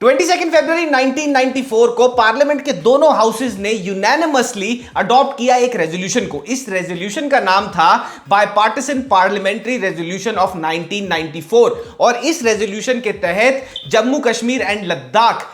22 फरवरी 1994 को पार्लियामेंट के दोनों हाउसेज ने यूनानिमसली अडॉप्ट किया एक रेजोल्यूशन को। इस रेजोल्यूशन का नाम था बायपार्टिसन पार्लियामेंट्री रेजोल्यूशन ऑफ 1994 और इस रेजोल्यूशन के तहत Jammu Kashmir and Ladakh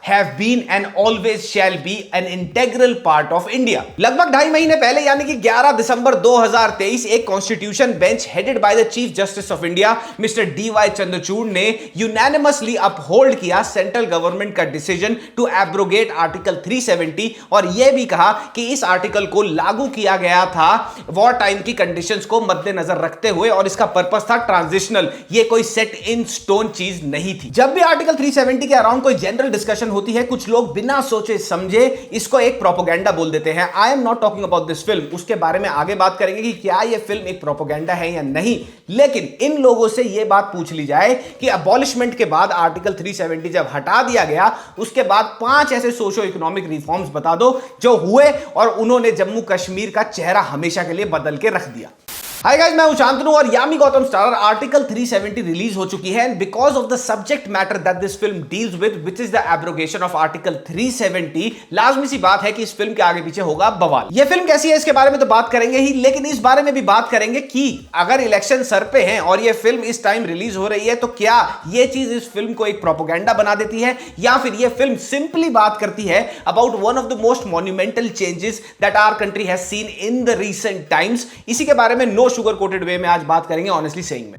have been and always shall be an integral part of India। लगभग 2.5 महीने पहले यानी कि 11 दिसंबर 2023 एक constitution bench headed by the chief justice of India mister DY Chandrachud ने यूनानिमसली अपहोल्ड किया सेंट्रल गवर्नमेंट का डिसीजन टू एब्रोगेट आर्टिकल 370 और यह भी कहा कि इस आर्टिकल को लागू किया गया था वॉर टाइम की कंडीशंस को मद्देनजर रखते हुए और इसका पर्पस था ट्रांजिशनल, ये कोई सेट इन स्टोन चीज नहीं थी। जब भी आर्टिकल 370 के अराउंड कोई जनरल डिस्कशन होती है कुछ लोग बिना सोचे समझे इसको एक प्रोपेगेंडा बोल देते हैं। I am not talking about this film, उसके बारे में आगे बात करेंगे कि क्या यह फिल्म एक प्रोपेगेंडा है या नहीं, लेकिन इन लोगों से यह बात पूछ ली जाए कि अबॉलिशमेंट के बाद आर्टिकल 370 जब हटा दिया गया उसके बाद 5 ऐसे सोशो इकोनॉमिक रिफॉर्म्स बता दो जो हुए और उन्होंने जम्मू कश्मीर का चेहरा हमेशा के लिए बदल के रख दिया। हाय गाइस, मैं हूं शांतनु और Yami Gautam starrer article 370 release हो चुकी है and because of the subject matter that this film deals with which is the abrogation of article 370, लाजमी सी बात है कि इस फिल्म के आगे पीछे होगा बवाल। ये फिल्म कैसी है इसके बारे में तो बात करेंगे ही, लेकिन इस बारे में भी बात करेंगे कि अगर इलेक्शन सर पे हैं और ये फिल्म इस टाइम रिलीज हो रही है तो क्या ये चीज इस फिल्म को एक प्रोपेगेंडा बना देती है या फिर ये फिल्म सिंपली बात करती है about one of the most monumental changes that our country has seen in the recent times. इसी के बारे में नो शुगर कोटेड वे में आज बात करेंगे ऑनेस्टली सेइंग में।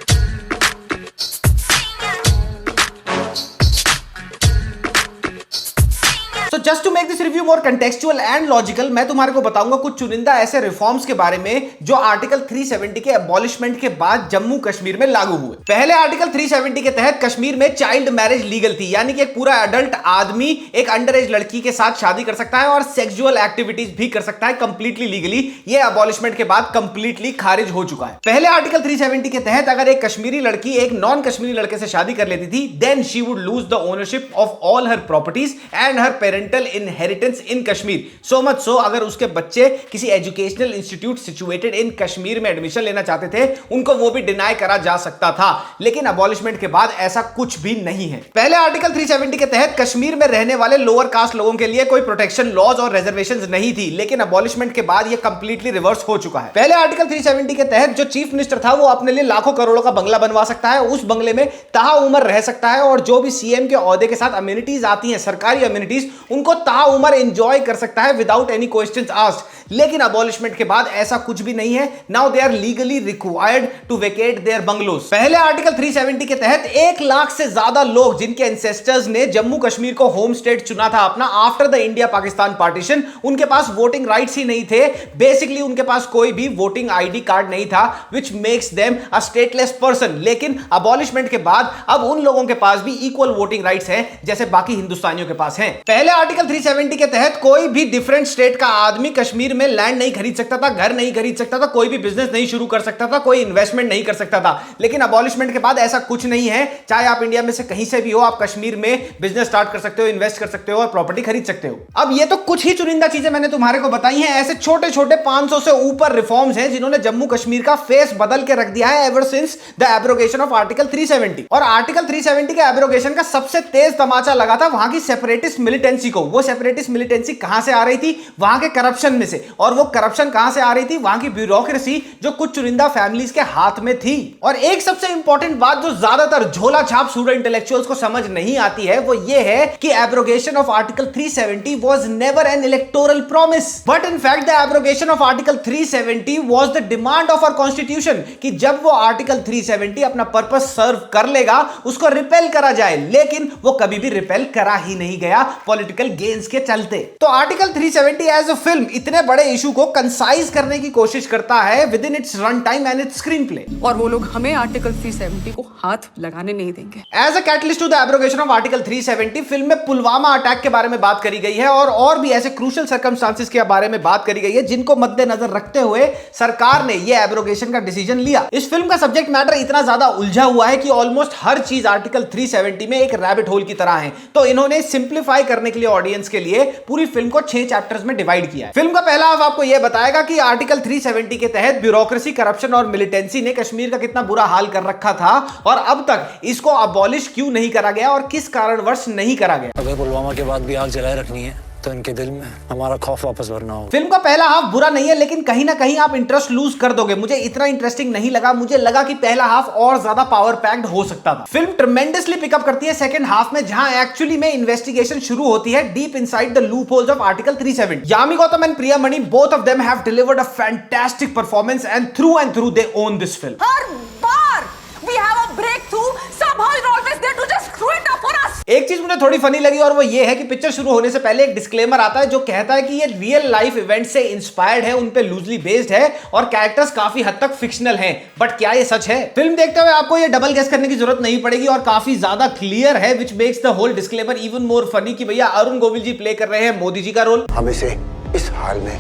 Just to make this review more contextual and logical, मैं तुम्हारे को बताऊंगा कुछ चुनिंदा ऐसे रिफॉर्म्स के बारे में जो आर्टिकल 370 के अबॉलिशमेंट के बाद जम्मू कश्मीर में लागू हुए। पहले आर्टिकल 370 के तहत कश्मीर में चाइल्ड मैरिज लीगल थी, यानी कि एक पूरा एडल्ट आदमी एक अंडर एज लड़की के साथ शादी कर सकता है और सेक्सुअल एक्टिविटीज भी कर सकता है कंप्लीटली लीगली। ये अबॉलिशमेंट के बाद कंप्लीटली खारिज हो चुका है। पहले आर्टिकल 370 के तहत अगर एक कश्मीरी लड़की एक नॉन कश्मीरी लड़के से शादी कर लेती थी then she would lose the ownership of all her properties and her parental inheritance in Kashmir. So much so अगर उसके बच्चे किसी educational institute situated in Kashmir में एडमिशन लेना चाहते थे उनको वो भी डिनाई करा जा सकता था, लेकिन अबॉलिशमेंट के बाद ऐसा कुछ भी नहीं है। पहले आर्टिकल 370 के तहत कश्मीर में रहने वाले लोअर कास्ट लोगों के लिए कोई प्रोटेक्शन लॉज और रिजर्वेशंस नहीं थी, लेकिन अबॉलिशमेंट के बाद ये कंप्लीटली रिवर्स हो चुका है। पहले आर्टिकल 370 के तहत जो चीफ मिनिस्टर था वो अपने लिए लाखों करोड़ों का बंगला बनवा सकता है, उस बंगले में ताउम्र रह सकता है और जो भी सीएम के ओहदे के साथ अम्यूनिटीज आती हैं, सरकारी अम्यूनिटीज, उनको ताउम्र एंजॉय कर सकता है विदाउट एनी क्वेश्चंस आस्क्ड। लेकिन अबॉलिशमेंट के बाद ऐसा कुछ भी नहीं है। Now they are legally required to vacate their bungalows. पहले आर्टिकल 370 के तहत 1 लाख से ज्यादा लोग जिनके एंसेस्टर्स ने जम्मू कश्मीर को होम स्टेट चुना था अपना after the India Pakistan partition, उनके पास वोटिंग राइट्स ही नहीं थे। बेसिकली उनके पास कोई भी वोटिंग आईडी कार्ड नहीं था which makes them a stateless person. लेकिन अबॉलिशमेंट के बाद अब उन लोगों के पास भी इक्वल वोटिंग राइट्स हैं जैसे बाकी हिंदुस्तानियों के पास हैं। पहले आर्टिकल 370 के तहत कोई भी डिफरेंट स्टेट का आदमी कश्मीर में लैंड नहीं खरीद सकता था, घर नहीं खरीद सकता था, कोई भी बिजनेस नहीं शुरू कर सकता था, कोई इन्वेस्टमेंट नहीं कर सकता था। लेकिन अबॉलिशमेंट के बाद ऐसा कुछ नहीं है। चाहे आप इंडिया में से कहीं से भी हो, आप कश्मीर में बिजनेस स्टार्ट कर सकते हो, इन्वेस्ट कर सकते हो और प्रॉपर्टी खरीद सकते हो। अब ये तो कुछ ही चुनिंदा चीजें मैंने तुम्हारे को बताई हैं, ऐसे छोटे छोटे 500 से ऊपर रिफॉर्म्स हैं जिन्होंने जम्मू कश्मीर का फेस बदल के रख दिया है ever since the abrogation of article 370। और आर्टिकल 370 के एब्रोगेशन का सबसे तेज तमाचा लगा था वहां की सेपरेटिस्ट मिलिटेंसी को। वो सेपरेटिस्ट मिलिटेंसी कहां से आ रही थी? वहां के करप्शन में से। और वो करप्शन कहां से आ रही थी? वहां की ब्यूरोक्रेसी जो कुछ चुनिंदा फैमिलीज के हाथ में थी। और एक सबसे इंपॉर्टेंट बात जो ज्यादातर झोला छाप सूडो इंटेलेक्चुअल्स को समझ नहीं आती है वो ये है कि abrogation of article 370 was never an electoral promise but in fact the abrogation of article 370 was the demand of our constitution कि जब वो आर्टिकल 370 अपना पर्पस सर्व कर लेगा उसको रिपेल करा जाए। लेकिन वो कभी भी रिपेल करा ही नहीं गया पॉलिटिकल गेन्स के चलते। तो आर्टिकल 370 एज अ फिल्म इतने बड़े इशू को कंसाइज करने की कोशिश करता है with in its run time and it's screen play. और वो लोग हमें आर्टिकल 370 को हाथ लगाने नहीं देंगे। As a catalyst to the abrogation of article 370 film में पुलवामा अटैक के बारे में बात करी गई है और भी ऐसे क्रूशियल सर्कमस्टांसेस के बारे में बात करी गई है जिनको मद्देनजर रखते हुए सरकार ने यह एब्रोगेशन का डिसीजन लिया। इस फिल्म का सब्जेक्ट मैटर इतना ज्यादा उलझा हुआ है कि ऑलमोस्ट हर चीज आर्टिकल 370 में एक रैबिट होल की तरह है। तो इन्होंने सिंप्लीफाई करने के लिए ऑडियंस के लिए पूरी फिल्म को 6 चैप्टर्स में डिवाइड किया है। फिल्म का पहला हाफ आपको यह बताएगा कि आर्टिकल 370 के तहत ब्यूरोक्रेसी, करप्शन और मिलिटेंसी ने कश्मीर का कितना बुरा हाल कर रखा था और अब तक इसको अबॉलिश क्यों नहीं करा गया और किस कारणवश नहीं करा गया। अगर पुलवामा के बाद भी आग जलाए रखनी है तो इनके दिल में हमारा खौफ वापस भरना होगा। फिल्म का पहला हाफ बुरा नहीं है, लेकिन कहीं ना कहीं आप इंटरेस्ट लूज कर दोगे। मुझे इतना इंटरेस्टिंग नहीं लगा, मुझे लगा कि पहला हाफ और ज्यादा पावर पैक्ड हो सकता था। फिल्म ट्रेमेंडसली पिकअप करती है सेकंड हाफ में, जहां एक्चुअली में इन्वेस्टिगेशन शुरू होती है deep inside the loop holes of article 370। Yami Gautam and Priya Mani, both of them have delivered a fantastic performance and through they own this film. हर बार we have a breakthrough, somehow you're always there to just screw it up for us. एक चीज मुझे थोड़ी funny लगी और वो ये है कि पिक्चर शुरू होने से पहले एक डिस्क्लेमर आता है जो कहता है कि ये रियल लाइफ इवेंट से इंस्पायर्ड है, उन पे लूजली बेस्ड है और कैरेक्टर्स काफी हद तक फिक्शनल हैं। बट क्या ये सच है? फिल्म देखते हुए आपको ये डबल गेस करने की जरूरत नहीं पड़ेगी और काफी ज्यादा क्लियर है, which makes the whole disclaimer even more funny कि भैया अरुण गोविल जी प्ले कर रहे हैं मोदी जी का रोल, हम इसे इस हाल में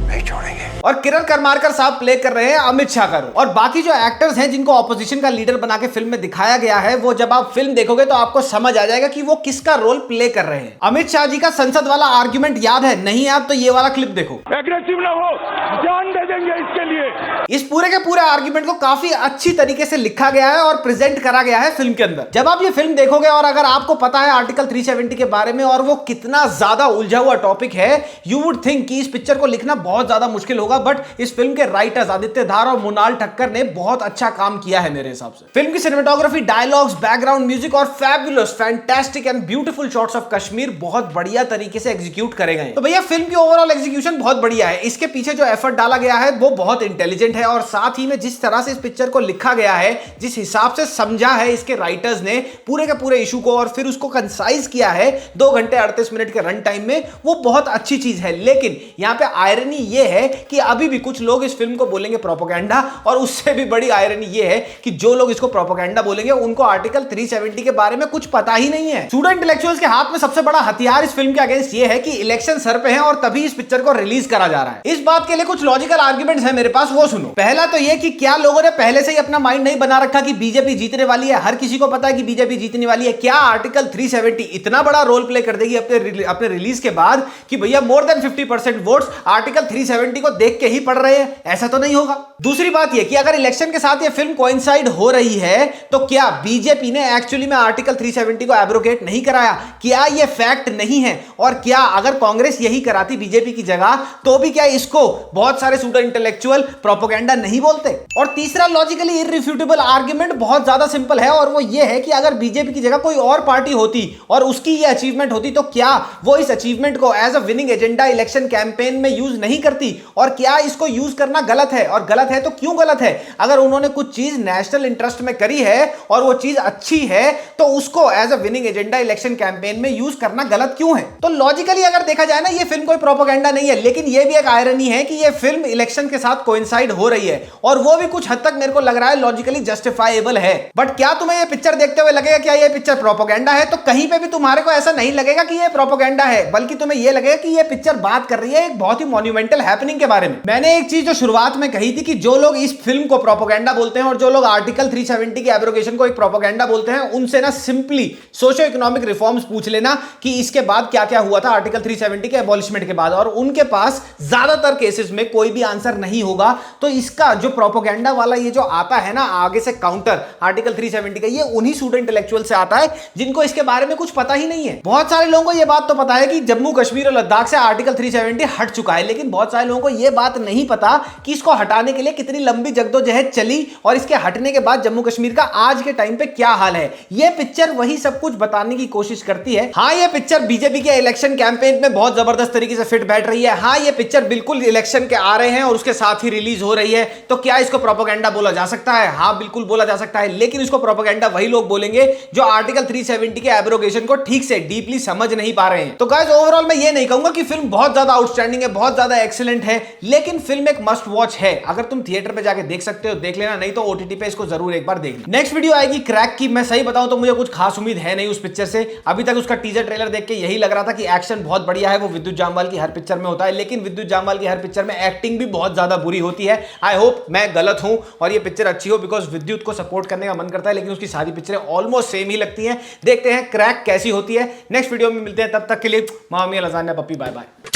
नहीं छोड़ेंगे, और किरण करमारकर साहब प्ले कर रहे हैं अमित शाह का रोल। और बाकी जो एक्टर्स हैं जिनको ऑपोजिशन का लीडर बना के फिल्म में दिखाया गया है, वो जब आप फिल्म देखोगे तो आपको समझ आ जाएगा कि वो किसका रोल प्ले कर रहे हैं। अमित शाह जी का संसद वाला आर्ग्यूमेंट याद है? नहीं याद तो ये वाला क्लिप देखो। एग्रेसिव ना हो, जान दे देंगे इसके लिए। इस पूरे के पूरे आर्ग्यूमेंट को काफी अच्छी तरीके से लिखा गया है और प्रेजेंट करा गया है फिल्म के अंदर। जब आप ये फिल्म देखोगे और अगर आपको पता है आर्टिकल 370 के बारे में और वो कितना ज्यादा उलझा हुआ टॉपिक है, यू वुड थिंक कि इस पिक्चर को लिखना बहुत ज्यादा मुश्किल होगा। बट इस फिल्म के राइटर्स आदित्य धार और मुनाल ठक्कर ने बहुत अच्छा काम किया है मेरे हिसाब से। फिल्म की सिनेमेटोग्राफी, डायलॉग्स, बैकग्राउंड म्यूजिक और fabulous, fantastic and beautiful shots of Kashmir बहुत बढ़िया तरीके से एग्जीक्यूट करे गए। तो भैया फिल्म की ओवरऑल एग्जीक्यूशन बहुत बढ़िया है। इसके पीछे जो एफर्ट डाला गया है वो बहुत इंटेलिजेंट है और साथ ही में जिस तरह से इस पिक्चर को लिखा गया है, जिस हिसाब से समझा है इसके राइटर्स ने पूरे के पूरे इशू को और फिर उसको कंसाइज किया है 2 घंटे 38 मिनट के रन टाइम में, वो बहुत अच्छी चीज है। लेकिन यहां पे आयरनी ये है कि अभी भी कुछ लोग इस फिल्म को बोलेंगे प्रोपेगेंडा, और उससे भी बड़ी आयरनी ये है कि जो लोग इसको प्रोपेगेंडा बोलेंगे उनको आर्टिकल 370 के बारे में कुछ पता ही नहीं है। स्टूडेंट इंटेलेक्चुअल्स के हाथ में सबसे बड़ा हथियार इस फिल्म के अगेंस्ट ये है कि इलेक्शन सर पे है और तभी इस पिक्चर को रिलीज करा जा रहा है। इस बात के लिए कुछ लॉजिकल आर्गुमेंट्स हैं मेरे पास, वो सुनो। पहला तो ये कि क्या लोगों ने पहले से ही अपना माइंड नहीं बना रखा कि बीजेपी जीतने वाली है? हर किसी को पता है कि बीजेपी जीतने वाली है। क्या आर्टिकल 370 इतना बड़ा रोल प्ले कर देगी अपने रिलीज के बाद कि भैया मोर देन 50% वोट्स आर्टिकल 370 को देख के ही पड़ रहे हैं? ऐसा तो नहीं होगा। दूसरी बात यह कि अगर इलेक्शन के साथ ये फिल्म कोइंसाइड हो रही है तो क्या बीजेपी ने एक्चुअली में आर्टिकल 370 को एब्रोगेट नहीं कराया? क्या यह फैक्ट नहीं है? और क्या अगर कांग्रेस यही कराती बीजेपी की जगह तो भी क्या इसको बहुत सारे स्टूडेंट इंटेलेक्चुअल प्रोपेगेंडा नहीं बोलते? और तीसरा लॉजिकली इररिफ्यूटेबल आर्गुमेंट बहुत ज्यादा सिंपल है और वो ये है कि अगर बीजेपी की जगह कोई और पार्टी होती और उसकी ये अचीवमेंट होती तो क्या वो इस अचीवमेंट को as a winning agenda election campaign में यूज नहीं करती? और क्या इसको यूज करना गलत है? और गलत है तो क्यों गलत है? अगर उन्होंने कुछ चीज नेशनल इंटरेस्ट में करी है और वो चीज अच्छी है तो उसको as a winning agenda election campaign में यूज करना गलत क्यों है? तो लॉजिकली अगर देखा जाए ना, ये फिल्म कोई प्रोपेगेंडा नहीं है, लेकिन ये भी एक आयरनी है कि ये फिल्म इलेक्शन के साथ कोइंसाइड हो रही है और वो भी कुछ हद तक मेरे को लग रहा है लॉजिकली जस्टिफाइबल है। बट क्या तुम्हें ये पिक्चर देखते हुए लगेगा क्या ये पिक्चर प्रोपेगेंडा है? तो कहीं पे भी तुम्हारे को ऐसा नहीं लगेगा कि ये प्रोपेगेंडा है, बल्कि तुम्हें ये लगेगा कि ये पिक्चर बात कर रही है एक बहुत ही मॉन्यूमेंटल हैपनिंग के बारे में। मैंने एक चीज जो शुरुआत में कही थी कि जो लोग इस फिल्म को प्रोपेगेंडा बोलते हैं और जो लोग आर्टिकल 370 की एब्रोगेशन को एक प्रोपेगेंडा बोलते हैं, उनसे ना सिंपली सोशियो इकोनॉमिक रिफॉर्म्स पूछ लेना कि इसके बाद क्या क्या हुआ था आर्टिकल 370 के एबॉलिशमेंट के बाद, और उनके पास ज्यादातर केसेस में कोई भी आंसर नहीं होगा। तो इसका जो प्रोपेगेंडा वाला ये जो आता है ना आगे से काउंटर आर्टिकल 370 का, ये उन्हीं स्टूडेंट इंटेलेक्चुअल से आता है जिनको इसके बारे में कुछ पता ही नहीं है। बहुत सारे लोगों को यह बात तो पता है कि जम्मू कश्मीर और लद्दाख से आर्टिकल 370 हट चुका है, लेकिन बहुत सारे लोगों को यह बात नहीं पता कि इसको हटाने के लिए कितनी लंबी जद्दोजहद चली और इसके हटने के बाद जम्मू कश्मीर का आज के टाइम पे क्या हाल है। यह पिक्चर वही सब कुछ बताने की कोशिश करती है। हाँ, यह पिक्चर बीजेपी के इलेक्शन कैंपेन में बहुत जबरदस्त तरीके से फिट बैठ रही है। हाँ, यह पिक्चर बिल्कुल इलेक्शन के आ रहे हैं और उसके साथ ही रिलीज हो रही है। तो क्या इसको प्रोपेगेंडा बोला जा सकता है? हाँ, बिल्कुल बोला जा सकता है, लेकिन इसको प्रोपेगेंडा वही लोग बोलेंगे जो आर्टिकल 370 के एब्रोगेशन को ठीक से डीपली समझ नहीं पा रहे हैं। तो गाइस, ओवरऑल मैं ये नहीं कहूंगा कि फिल्म बहुत ज्यादा आउटस्टैंडिंग है, बहुत ज्यादा एक्सीलेंट है, लेकिन फिल्म एक मस्ट वॉच है। अगर तुम थिएटर पे जाके देख सकते हो देख लेना, नहीं तो ओटीटी पे इसको जरूर एक बार देख लेना। नेक्स्ट वीडियो आएगी क्रैक की। मैं सही बताऊं तो मुझे कुछ खास उम्मीद है नहीं उस पिक्चर से। अभी तक उसका टीजर ट्रेलर देख के यही लग रहा था कि एक्शन बहुत बढ़िया है, वो विद्युत जामवाल की हर पिक्चर में होता है, लेकिन विद्युत जामवाल की हर पिक्चर में एक्टिंग भी बहुत ज्यादा बुरी होती है। आई होप मैं गलत हूं और ये पिक्चर अच्छी हो, बिकॉज विद्युत को सपोर्ट करने का मन करता है, लेकिन उसकी सारी पिक्चरें ऑलमोस्ट सेम ही लगती हैं। देखते हैं क्रैक कैसी होती है। नेक्स्ट वीडियो में मिलते हैं, तब तक के लिए मामा मियां लजानिया पप्पी, बाय बाय।